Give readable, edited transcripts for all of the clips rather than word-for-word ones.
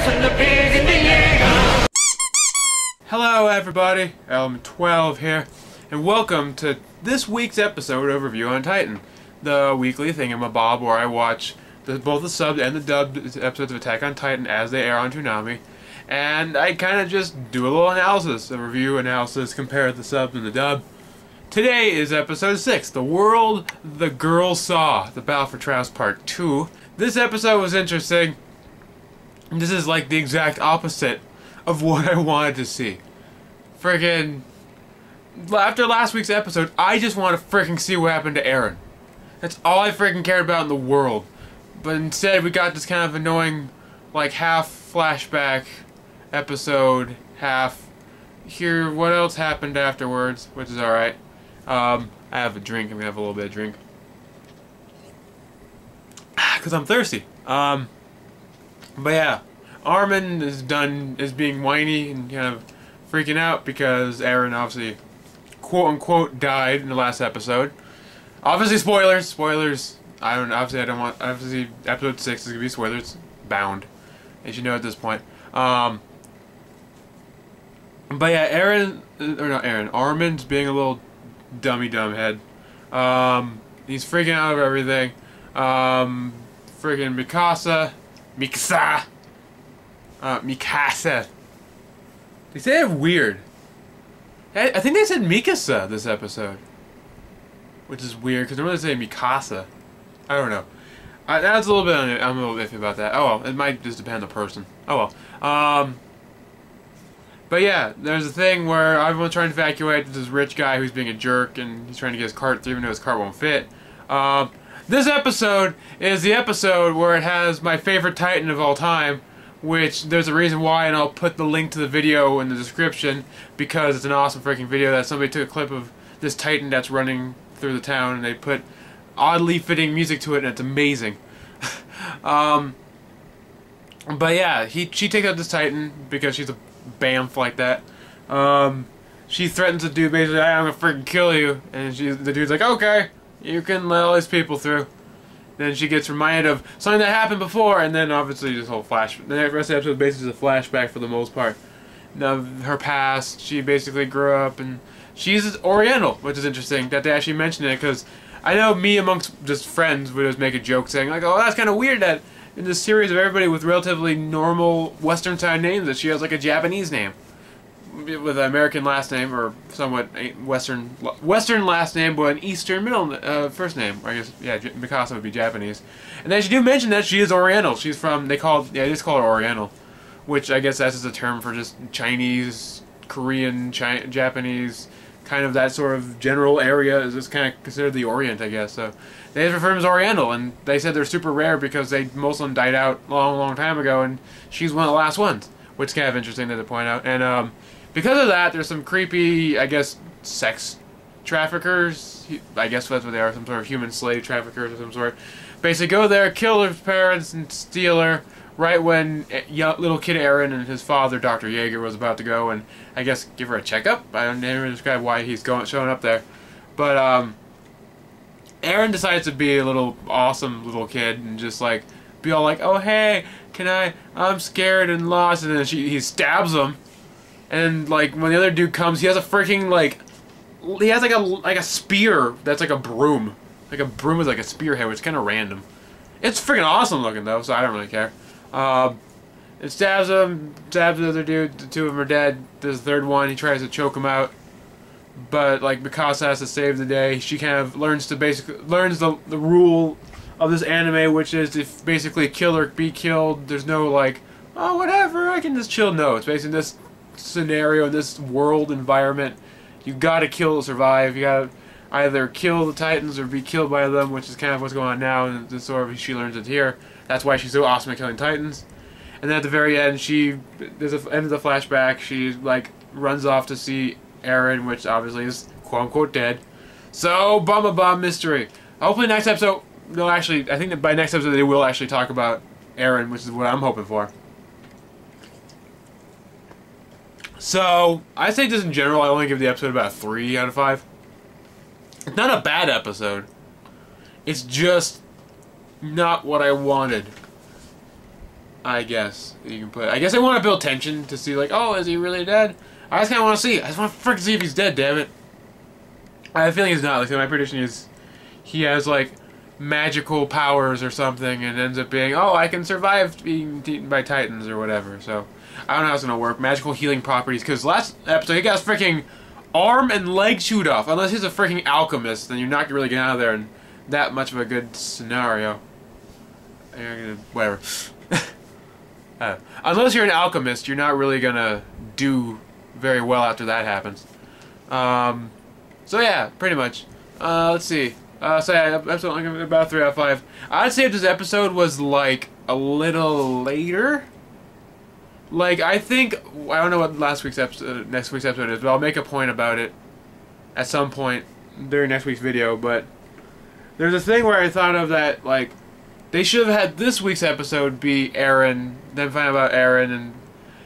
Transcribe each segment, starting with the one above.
and the pig in the air. Hello everybody, Element 12 here, and welcome to this week's episode of Review on Titan, the weekly thingamabob where I watch both the subbed and the dubbed episodes of Attack on Titan as they air on Toonami, and I kind of just do a little analysis, a review analysis, compare the sub and the dub. Today is episode 6, The World the Girl Saw, The Battle for Travis Part 2. This episode was interesting. This is like the exact opposite of what I wanted to see. Friggin', after last week's episode, I just want to friggin' see what happened to Eren. That's all I friggin' cared about in the world. But instead we got this kind of annoying, like, half flashback episode, half here what else happened afterwards, which is alright. I have a drink. I'm gonna have a little bit of drink because I'm thirsty. But yeah, Armin is being whiny and kind of freaking out because Eren obviously, quote unquote, died in the last episode. Obviously, spoilers. Obviously, episode 6 is gonna be spoilers bound, as you know at this point. But yeah, Armin's being a little dumb head. He's freaking out over everything. Freaking Mikasa. They say it weird. I think they said Mikasa this episode, which is weird because normally they say Mikasa. I don't know. That's a little bit. I'm a little iffy about that. Oh well, it might just depend on the person. Oh well. But yeah, there's a thing where everyone's trying to evacuate this rich guy who's being a jerk, and he's trying to get his cart through, even though his cart won't fit. This episode is the episode where it has my favorite Titan of all time, which there's a reason why, and I'll put the link to the video in the description, because it's an awesome freaking video that somebody took a clip of this Titan that's running through the town, and they put oddly fitting music to it, and it's amazing. But yeah, she takes out this Titan because she's a bamf like that. She threatens the dude basically, I'm gonna freaking kill you, and the dude's like, okay, you can let all these people through. Then she gets reminded of something that happened before, and then obviously this whole the rest of the episode is basically just a flashback for the most part. Now, her past, she basically grew up, and she's Oriental, which is interesting that they actually mentioned it, because I know me amongst just friends would just make a joke saying like, oh, that's kind of weird that in this series of everybody with relatively normal Western side names that she has like a Japanese name with an American last name, or somewhat Western last name but an Eastern middle first name. I guess yeah, Mikasa would be Japanese. And then she do mention that she is Oriental. She's from they just call her Oriental, which I guess that's just a term for just Chinese, Korean, Japanese, kind of that sort of general area is just kind of considered the Orient, I guess. So they refer to them as Oriental, and they said they're super rare because most of them died out long time ago, and she's one of the last ones, which is kind of interesting to point out. And because of that, there's some creepy, I guess, sex traffickers. I guess that's what they are, some sort of human slave traffickers of some sort. Basically go there, kill her parents, and steal her right when little kid Eren and his father, Dr. Yeager, was about to go and, I guess, give her a checkup. I don't even describe why he's showing up there. But, Eren decides to be a little awesome little kid and just, like, be all like, oh, hey, I'm scared and lost, and then he stabs him. And, like, when the other dude comes, he has a freaking, like, he has, like a spear that's like a broom. Like a broom with, like, a spearhead, which is kind of random. It's freaking awesome looking, though, so I don't really care. It stabs him, stabs the other dude, the two of them are dead. There's the third one, he tries to choke him out. But, like, Mikasa has to save the day. She kind of learns the rule of this anime, which is if basically kill or be killed, there's no, like, oh, whatever, I can just chill. No, it's basically this scenario, this world environment, you gotta kill to survive. You gotta either kill the Titans or be killed by them, which is kind of what's going on now, and this sort of she learns it here. That's why she's so awesome at killing Titans. And then at the very end, there's an end of the flashback, she, like, runs off to see Eren, which obviously is quote-unquote dead. So, bomb mystery. Hopefully next episode, no, actually, I think that by next episode they will actually talk about Eren, which is what I'm hoping for. So, I say just in general, I only give the episode about a 3 out of 5. It's not a bad episode. It's just not what I wanted. I guess you can put. I guess they want to build tension to see, like, oh, is he really dead? I just kind of want to see. I just want to freaking see if he's dead. Damn it! I have a feeling he's not. Like, my prediction is he has like magical powers or something, and ends up being, oh, I can survive being eaten by titans or whatever. So I don't know how it's gonna work. Magical healing properties, because last episode he got his freaking arm and leg chewed off. Unless he's a freaking alchemist, then you're not gonna really get out of there in that much of a good scenario. Whatever. Unless you're an alchemist, you're not really gonna do very well after that happens. So yeah, pretty much. Let's see. So yeah, episode about 3 out of 5. I'd say if this episode was like a little later, like I don't know what next week's episode is, but I'll make a point about it at some point during next week's video. But there's a thing where I thought of that, like, they should have had this week's episode be Eren, then find out about Eren, and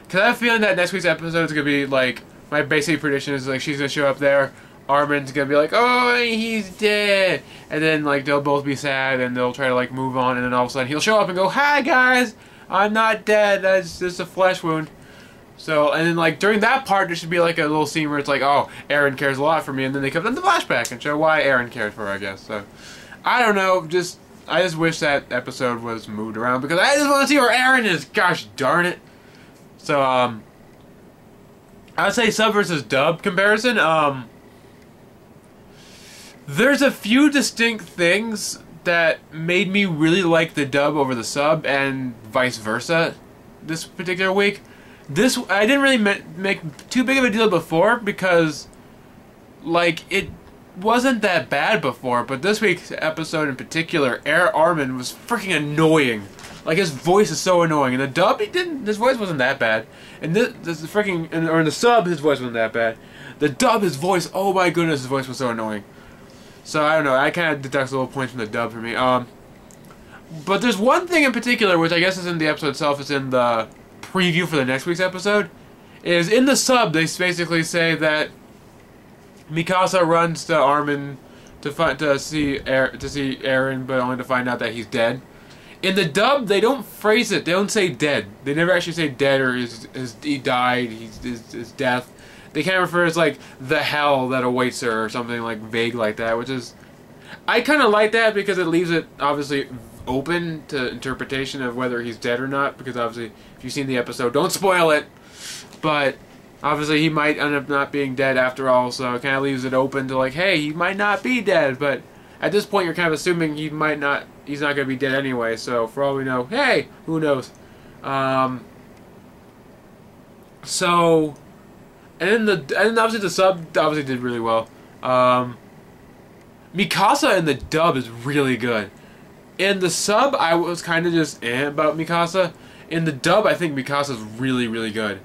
because I have a feeling that next week's episode is gonna be like, my basic prediction is like she's gonna show up there, Armin's gonna be like, oh, he's dead, and then like they'll both be sad and they'll try to like move on, and then all of a sudden he'll show up and go, hi guys, I'm not dead, that's just a flesh wound. So, and then like during that part there should be like a little scene where it's like, oh, Eren cares a lot for me, and then they come to the flashback and show why Eren cares for her, I guess. So I don't know, I just wish that episode was moved around because I just want to see where Eren is. Gosh darn it. So, I would say sub versus dub comparison. There's a few distinct things that made me really like the dub over the sub, and vice versa this particular week. I didn't really make too big of a deal before because, like, it wasn't that bad before, but this week's episode in particular, Armin was freaking annoying. Like, his voice is so annoying. In the dub, his voice wasn't that bad. And or in the sub, his voice wasn't that bad. The dub, his voice, oh my goodness, his voice was so annoying. So, I don't know, I kind of deduct a little points from the dub for me. But there's one thing in particular, which I guess is in the episode itself, it's in the preview for the next week's episode, is in the sub, they basically say that Mikasa runs to Armin to see Eren, but only to find out that he's dead. In the dub, they don't phrase it. They don't say dead. They never actually say dead or he died. His death. They kind of refer to like the hell that awaits her or something like vague like that. Which is, I kind of like that because it leaves it obviously open to interpretation of whether he's dead or not. Because obviously, if you've seen the episode, don't spoil it. But obviously, he might end up not being dead after all, so it kind of leaves it open to like, hey, he might not be dead, but at this point, you're kind of assuming he's not going to be dead anyway. So for all we know, hey, who knows? So, and obviously the sub obviously did really well. Mikasa in the dub is really good. In the sub, I was kind of just about Mikasa. In the dub, I think Mikasa's really, really good.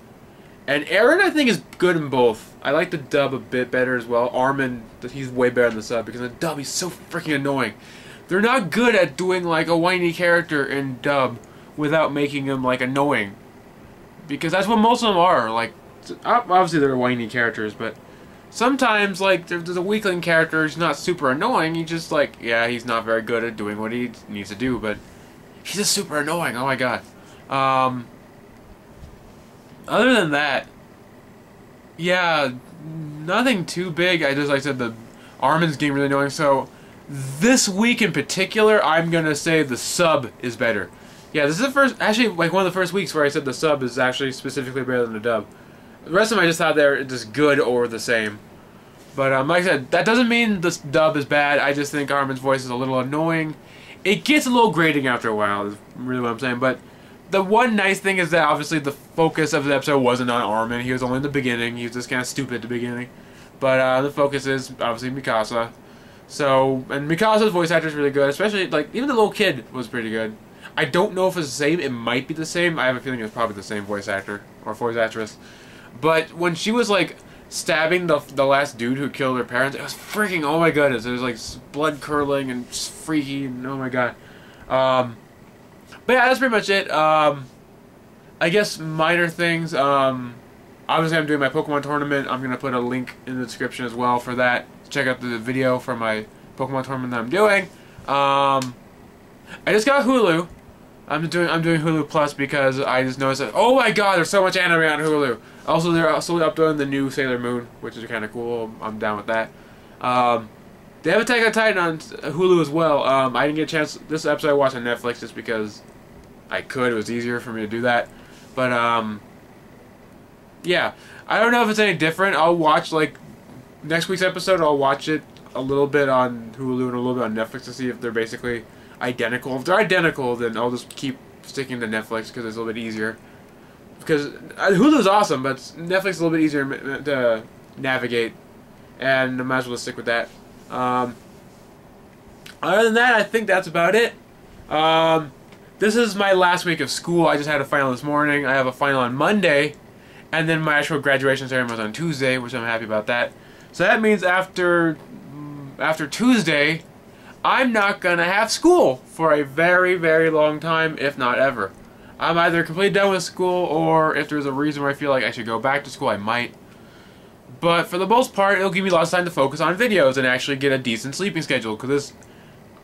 And Eren, I think, is good in both. I like the dub a bit better as well. Armin, he's way better in the sub, because in the dub, he's so freaking annoying. They're not good at doing, like, a whiny character in dub without making him, like, annoying. Because that's what most of them are. Like, obviously they're whiny characters, but sometimes, like, there's a weakling character who's not super annoying. He's just, like, yeah, he's not very good at doing what he needs to do, but he's just super annoying. Oh, my God. Other than that, yeah, nothing too big. Like I said, the Armin's getting really annoying. So this week in particular, I'm gonna say the sub is better. Yeah, this is actually like one of the first weeks where I said the sub is actually specifically better than the dub. The rest of them I just thought they're just good or the same. But like I said, that doesn't mean the dub is bad. I just think Armin's voice is a little annoying. It gets a little grating after a while, is really what I'm saying. But the one nice thing is that obviously the focus of the episode wasn't on Armin. He was only in the beginning. He was just kind of stupid at the beginning. But the focus is obviously Mikasa. So, and Mikasa's voice actor is really good. Especially, like, even the little kid was pretty good. I don't know if it's the same. It might be the same. I have a feeling it's probably the same voice actor or voice actress. But when she was, like, stabbing the last dude who killed her parents, it was freaking, oh my goodness. It was, like, blood curdling and freaky and oh my god. But yeah, that's pretty much it. I guess minor things. Obviously, I'm doing my Pokemon tournament. I'm going to put a link in the description as well for that. Check out the video for my Pokemon tournament that I'm doing. I just got Hulu. I'm doing Hulu Plus because I just noticed that, oh my god, there's so much anime on Hulu. Also, they're also uploading the new Sailor Moon, which is kind of cool. I'm down with that. They have Attack on Titan on Hulu as well. I didn't get a chance. This episode I watched on Netflix just because I could. It was easier for me to do that. But yeah, I don't know if it's any different. I'll watch like next week's episode. I'll watch it a little bit on Hulu and a little bit on Netflix to see if they're basically identical. If they're identical, then I'll just keep sticking to Netflix because it's a little bit easier. Because Hulu's awesome, but Netflix is a little bit easier to navigate, and I might as well just stick with that. Other than that, I think that's about it. This is my last week of school. I just had a final this morning. I have a final on Monday, and then my actual graduation ceremony was on Tuesday, which I'm happy about that. So that means after Tuesday, I'm not gonna have school for a very, very long time, if not ever. I'm either completely done with school, or if there's a reason where I feel like I should go back to school, I might. But for the most part, it'll give me lots of time to focus on videos and actually get a decent sleeping schedule. Because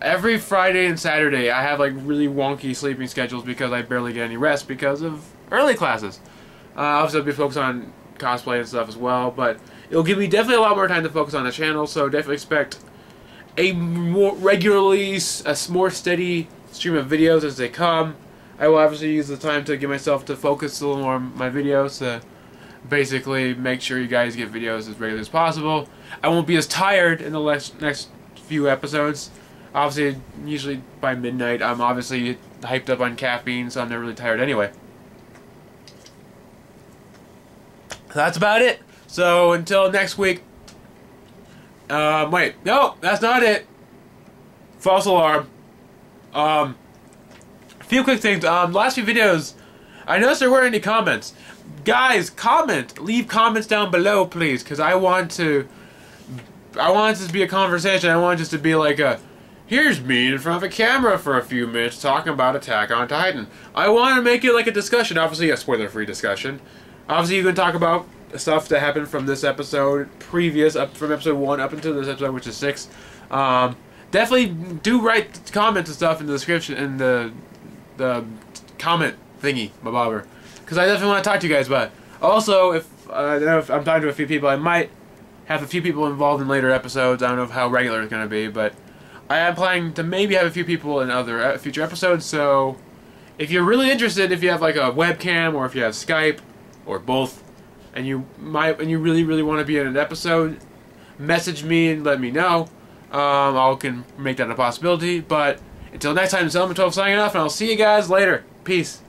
every Friday and Saturday, I have like really wonky sleeping schedules because I barely get any rest because of early classes. Obviously, I'll be focused on cosplay and stuff as well, but it'll give me definitely a lot more time to focus on the channel. So definitely expect a more more steady stream of videos as they come. I will obviously use the time to get myself to focus a little more on my videos to basically make sure you guys get videos as regularly as possible. I won't be as tired in the next few episodes. Obviously, usually by midnight, I'm obviously hyped up on caffeine, so I'm never really tired anyway. That's about it. So until next week. Wait, no, that's not it. False alarm. A few quick things. Last few videos, I noticed there weren't any comments. Guys, comment. Leave comments down below, please, because I want this to be a conversation. I want this to be like a, here's me in front of a camera for a few minutes talking about Attack on Titan. I want to make it like a discussion. Obviously, a spoiler-free discussion. Obviously, you can talk about stuff that happened from this episode, from episode 1 up until this episode, which is 6. Definitely do write comments and stuff in the description, in the comment thingy, my bobber, because I definitely want to talk to you guys about it. Also, if I'm talking to a few people, I might have a few people involved in later episodes. I don't know how regular it's going to be, but I am planning to maybe have a few people in other future episodes. So if you're really interested, if you have like a webcam or if you have Skype or both, and you really want to be in an episode, message me and let me know. I can make that a possibility. But until next time, it's Element 12 signing off, and I'll see you guys later. Peace.